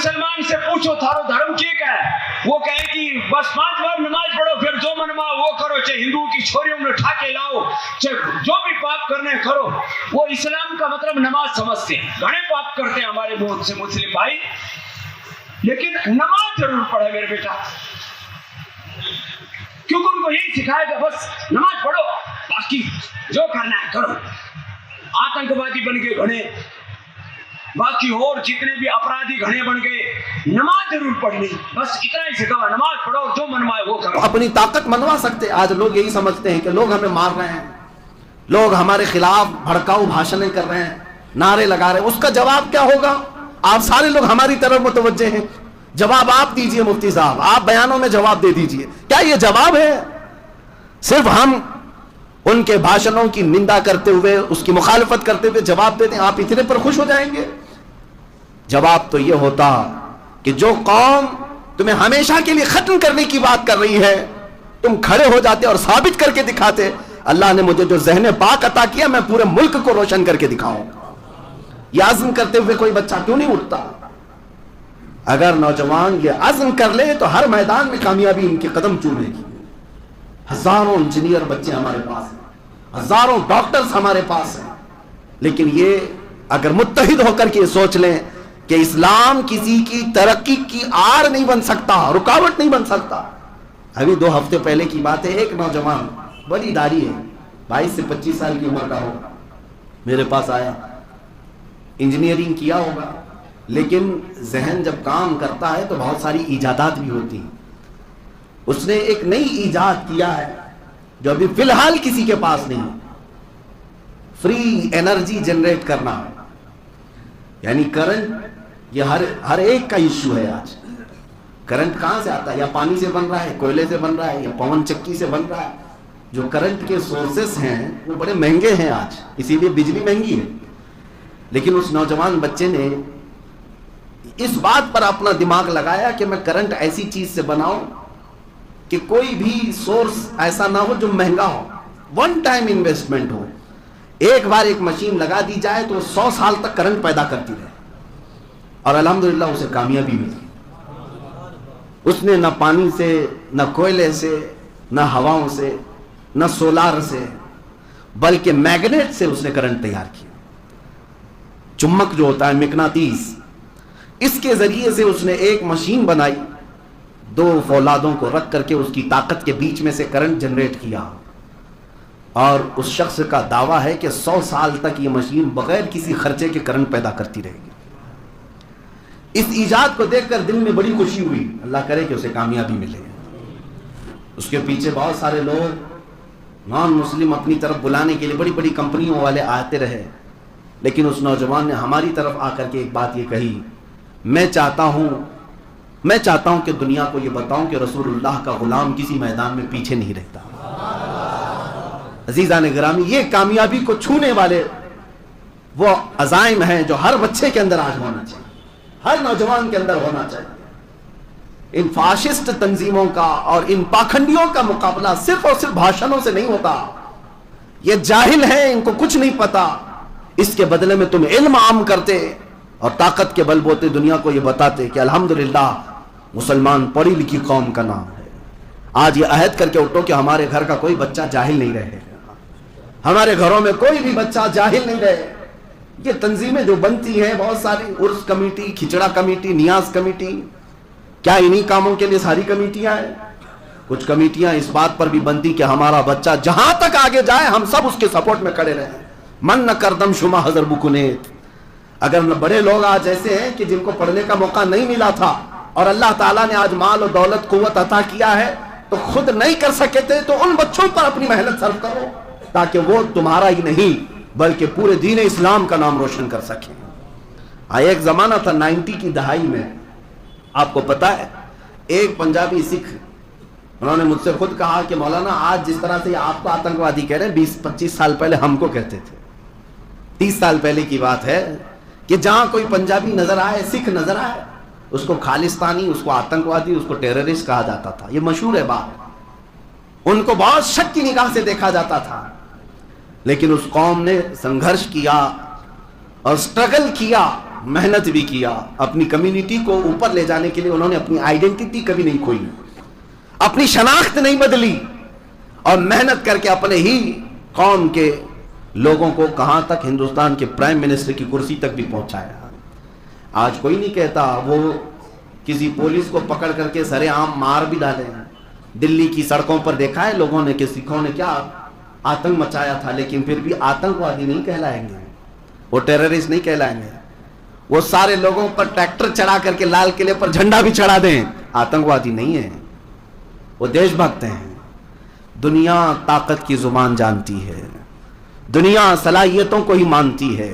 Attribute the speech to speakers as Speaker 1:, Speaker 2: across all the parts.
Speaker 1: मुसलमान से पूछो थारो धर्म क्या है, वो कहे कि बस 5 बार नमाज पढ़ो, फिर जो मनवा वो करो, चाहे हिंदू की छोरियों में ठाके लाओ, चाहे जो भी पाप करने करो। वो इस्लाम का मतलब नमाज समझते हैं। घने पाप करते हैं हमारे बहुत से मुस्लिम भाई, लेकिन नमाज जरूर पढ़े मेरे बेटा, क्योंकि उनको यही सिखाएगा बस नमाज पढ़ो, बाकी जो करना है करो। आतंकवादी बन गए घने, बाकी और जितने भी अपराधी घने बन गए, नमाज जरूर पढ़नी, बस इतना ही सिखावा, नमाज पढ़ो, जो मनवाए वो करो।
Speaker 2: अपनी ताकत मनवा सकते। आज लोग यही समझते हैं कि लोग हमें मार रहे हैं, लोग हमारे खिलाफ भड़काऊ भाषण कर रहे हैं, नारे लगा रहे हैं, उसका जवाब क्या होगा? आप सारे लोग हमारी तरफ मुतवज्जे हैं, जवाब आप दीजिए मुफ्ती साहब, आप बयानों में जवाब दे दीजिए। क्या ये जवाब है? सिर्फ हम उनके भाषणों की निंदा करते हुए, उसकी मुखालफत करते हुए जवाब देते हैं, आप इतने पर खुश हो जाएंगे? जवाब तो ये होता कि जो कौम तुम्हें हमेशा के लिए खत्म करने की बात कर रही है, तुम खड़े हो जाते और साबित करके दिखाते, अल्लाह ने मुझे जो ज़हन पाक अता किया, मैं पूरे मुल्क को रोशन करके दिखाऊंगा। यह अज़्म करते हुए कोई बच्चा क्यों नहीं उठता? अगर नौजवान ये अज़्म कर ले तो हर मैदान में कामयाबी इनके कदम चूमेगी। हजारों इंजीनियर बच्चे हमारे पास हैं, हजारों डॉक्टर्स हमारे पास हैं, लेकिन ये अगर मुत्तहिद होकर के सोच लें कि इस्लाम किसी की तरक्की की आड़ नहीं बन सकता, रुकावट नहीं बन सकता। अभी 2 हफ्ते पहले की बात है, एक नौजवान बड़ी दाढ़ी है, 22 से 25 साल की उम्र का होगा, मेरे पास आया। इंजीनियरिंग किया होगा, लेकिन जहन जब काम करता है तो बहुत सारी इजादात भी होती हैं। उसने एक नई इजाद किया है जो अभी फिलहाल किसी के पास नहीं, फ्री एनर्जी जनरेट करना, यानी करंट। ये हर एक का इश्यू है आज। करंट कहां से आता है? या पानी से बन रहा है, कोयले से बन रहा है, या पवन चक्की से बन रहा है। जो करंट के सोर्सेस हैं वो बड़े महंगे हैं आज, इसीलिए बिजली महंगी है। लेकिन उस नौजवान बच्चे ने इस बात पर अपना दिमाग लगाया कि मैं करंट ऐसी चीज से बनाऊं कि कोई भी सोर्स ऐसा ना हो जो महंगा हो, वन टाइम इन्वेस्टमेंट हो, एक बार एक मशीन लगा दी जाए तो 100 साल तक करंट पैदा करती रहे। और अल्हम्दुलिल्लाह उसे कामयाबी मिली। उसने न पानी से, न कोयले से, न हवाओं से, न सोलार से, बल्कि मैग्नेट से उसने करंट तैयार किया। चुम्बक जो होता है, मिकनातीस, इसके जरिए से उसने एक मशीन बनाई, 2 फौलादों को रख करके उसकी ताकत के बीच में से करंट जनरेट किया। और उस शख्स का दावा है कि 100 साल तक ये मशीन बगैर किसी खर्चे के करंट पैदा करती रहेगी। इस इजाद को देखकर दिल में बड़ी खुशी हुई, अल्लाह करे कि उसे कामयाबी मिले। उसके पीछे बहुत सारे लोग नॉन मुस्लिम अपनी तरफ बुलाने के लिए बड़ी बड़ी कंपनियों वाले आते रहे, लेकिन उस नौजवान ने हमारी तरफ आकर के एक बात ये कही, मैं चाहता हूं कि दुनिया को ये बताऊं कि रसूलुल्लाह का गुलाम किसी मैदान में पीछे नहीं रहता। अजीज़ान गिरामी, ये कामयाबी को छूने वाले वो अज़ाइम हैं जो हर बच्चे के अंदर आज होना चाहिए, हर नौजवान के अंदर होना चाहिए। इन फाशिस्ट तंजीमों का और इन पाखंडियों का मुकाबला सिर्फ और सिर्फ भाषणों से नहीं होता। ये जाहिल हैं, इनको कुछ नहीं पता। इसके बदले में तुम इल्म आम करते और ताकत के बलबूते दुनिया को ये बताते कि अल्हम्दुलिल्लाह मुसलमान पढ़ी लिखी कौम का नाम है। आज ये अहद करके उठो कि हमारे घर का कोई बच्चा जाहिल नहीं रहे, हमारे घरों में कोई भी बच्चा जाहिल नहीं रहे। ये तंजीमें जो बनती हैं बहुत सारी, उर्स कमेटी, खिचड़ा कमेटी, नियाज कमेटी, क्या इन्हीं कामों के लिए सारी कमेटियां हैं? कुछ कमेटियां इस बात पर भी बनती कि हमारा बच्चा जहां तक आगे जाए हम सब उसके सपोर्ट में खड़े रहें। मन न करदम शुमा हजर बुकुनेत। अगर बड़े लोग आज ऐसे हैं कि जिनको पढ़ने का मौका नहीं मिला था और अल्लाह ताला ने आज माल और दौलत कुव्वत अता किया है, तो खुद नहीं कर सके थे तो उन बच्चों पर अपनी मेहनत सर्व करो, ताकि वो तुम्हारा ही नहीं बल्कि पूरे दीन इस्लाम का नाम रोशन कर सके। एक जमाना था 90 की दहाई में, आपको पता है, एक पंजाबी सिख, उन्होंने मुझसे खुद कहा कि मौलाना आज जिस तरह से आपको आतंकवादी कह रहे हैं, 20-25 साल पहले हमको कहते थे। 30 साल पहले की बात है कि जहां कोई पंजाबी नजर आए, सिख नजर आए, उसको खालिस्तानी, उसको आतंकवादी, उसको टेररिस्ट कहा जाता था। ये मशहूर है बात। उनको बहुत शक की निगाह से देखा जाता था। लेकिन उस कौम ने संघर्ष किया और स्ट्रगल किया محنت بھی کیا, اپنی کمیونٹی کو اوپر لے جانے کے لیے انہوں نے اپنی آئیڈینٹی کبھی نہیں کھوئی, اپنی شناخت نہیں بدلی, اور محنت کر کے اپنے ہی قوم کے لوگوں کو کہاں تک, ہندوستان کے پرائم منسٹر کی کرسی تک بھی پہنچایا. آج کوئی نہیں کہتا وہ کسی پولیس کو پکڑ کر کے سرے عام مار بھی ڈالے ہیں. دلی کی سڑکوں پر دیکھا ہے لوگوں نے کہ سکھوں نے کیا آتنک مچایا تھا, لیکن پھر بھی آتنکوادی نہیں کہلائیں گے, وہ ٹیررسٹ نہیں کہلائیں گے. وہ سارے لوگوں پر ٹریکٹر چڑھا کر کے لال قلعے پر جھنڈا بھی چڑھا دیں, آتنکوادی نہیں ہیں, وہ دیش بھکت ہیں. دنیا طاقت کی زبان جانتی ہے, دنیا صلاحیتوں کو ہی مانتی ہے.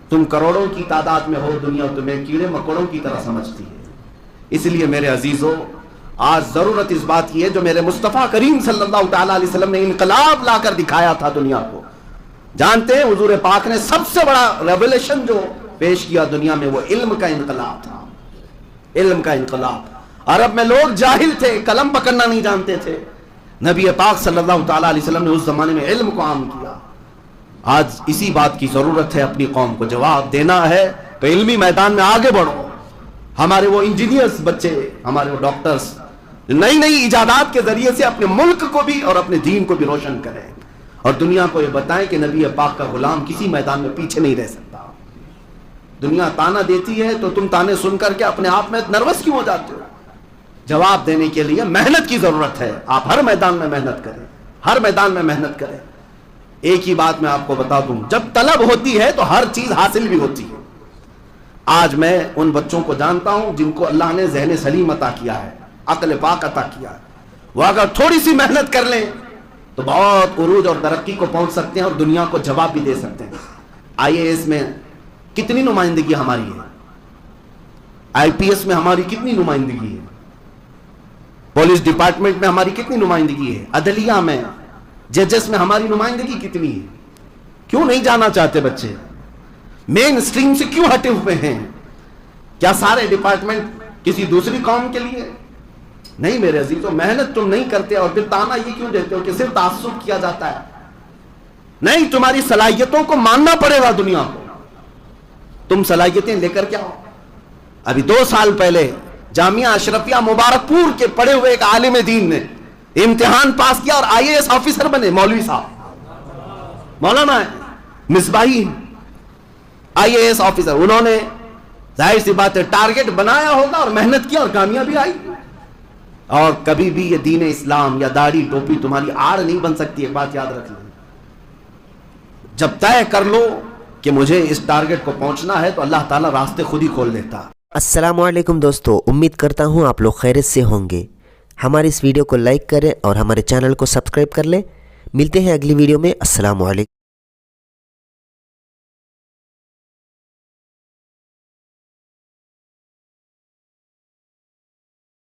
Speaker 2: تم کروڑوں کی تعداد میں ہو, دنیا تمہیں کیڑے مکوڑوں کی طرح سمجھتی ہے. اس لیے میرے عزیزو, آج ضرورت اس بات کی ہے جو میرے مصطفیٰ کریم صلی اللہ تعالیٰ علیہ وسلم نے انقلاب لا کر دکھایا تھا دنیا کو. جانتے ہیں حضور پاک نے سب سے بڑا ریولیشن جو پیش کیا دنیا میں, وہ علم کا انقلاب تھا. علم کا انقلاب. عرب میں لوگ جاہل تھے, قلم پکڑنا نہیں جانتے تھے. نبی پاک صلی اللہ تعالیٰ علیہ وسلم نے اس زمانے میں علم کو عام کیا. آج اسی بات کی ضرورت ہے, اپنی قوم کو جواب دینا ہے تو علمی میدان میں آگے بڑھو. ہمارے وہ انجینئرز بچے, ہمارے وہ ڈاکٹرز نئی نئی ایجادات کے ذریعے سے اپنے ملک کو بھی اور اپنے دین کو بھی روشن کریں, اور دنیا کو یہ بتائیں کہ نبی پاک کا غلام کسی میدان میں پیچھے نہیں رہ سکتا. دنیا تانا دیتی ہے تو تم تانے سن کر کے اپنے آپ میں نروس کیوں ہو جاتے ہو؟ جواب دینے کے لیے محنت کی ضرورت ہے. آپ ہر میدان میں محنت کریں, ہر میدان میں محنت کریں. ایک ہی بات میں آپ کو بتا دوں, جب طلب ہوتی ہے تو ہر چیز حاصل بھی ہوتی ہے. آج میں ان بچوں کو جانتا ہوں جن کو اللہ نے ذہن سلیم عطا کیا ہے, عقل پاک عطا کیا ہے. وہ اگر تھوڑی سی محنت کر لیں تو بہت عروج اور ترقی کو پہنچ سکتے ہیں, اور دنیا کو جواب بھی دے سکتے ہیں. IAS میں کتنی نمائندگی ہماری ہے, IPS میں ہماری کتنی نمائندگی ہے, پولیس ڈپارٹمنٹ میں ہماری کتنی نمائندگی ہے, عدلیہ میں, ججز میں ہماری نمائندگی کتنی ہے. کیوں نہیں جانا چاہتے بچے؟ مین سٹریم سے کیوں ہٹے ہوئے ہیں؟ کیا سارے ڈپارٹمنٹ کسی دوسری قوم کے لیے؟ نہیں میرے عزیزو, محنت تم نہیں کرتے اور پھر تانا یہ کیوں دیتے ہو کہ صرف تعصب کیا جاتا ہے؟ نہیں, تمہاری صلاحیتوں کو ماننا پڑے گا دنیا کو. تم صلاحیتیں لے کر کیا ہو. ابھی 2 سال پہلے جامعہ اشرفیہ مبارک پور کے پڑھے ہوئے ایک عالم دین نے امتحان پاس کیا اور IAS آفیسر بنے. مولوی صاحب, مولانا مصباحی, IAS آفیسر. انہوں نے ظاہر سی بات ہے ٹارگٹ بنایا ہوگا اور محنت کیا اور کامیابی آئی. اور کبھی بھی یہ دین اسلام یا داڑھی ٹوپی تمہاری آڑ نہیں بن سکتی. ایک بات یاد رکھ لیں, جب طے کر لو کہ مجھے اس ٹارگٹ کو پہنچنا ہے تو اللہ تعالیٰ راستے خود ہی کھول دیتا.
Speaker 3: السلام علیکم دوستو, امید کرتا ہوں آپ لوگ خیریت سے ہوں گے. ہماری اس ویڈیو کو لائک کریں اور ہمارے چینل کو سبسکرائب کر لیں. ملتے ہیں اگلی ویڈیو میں. السلام علیکم.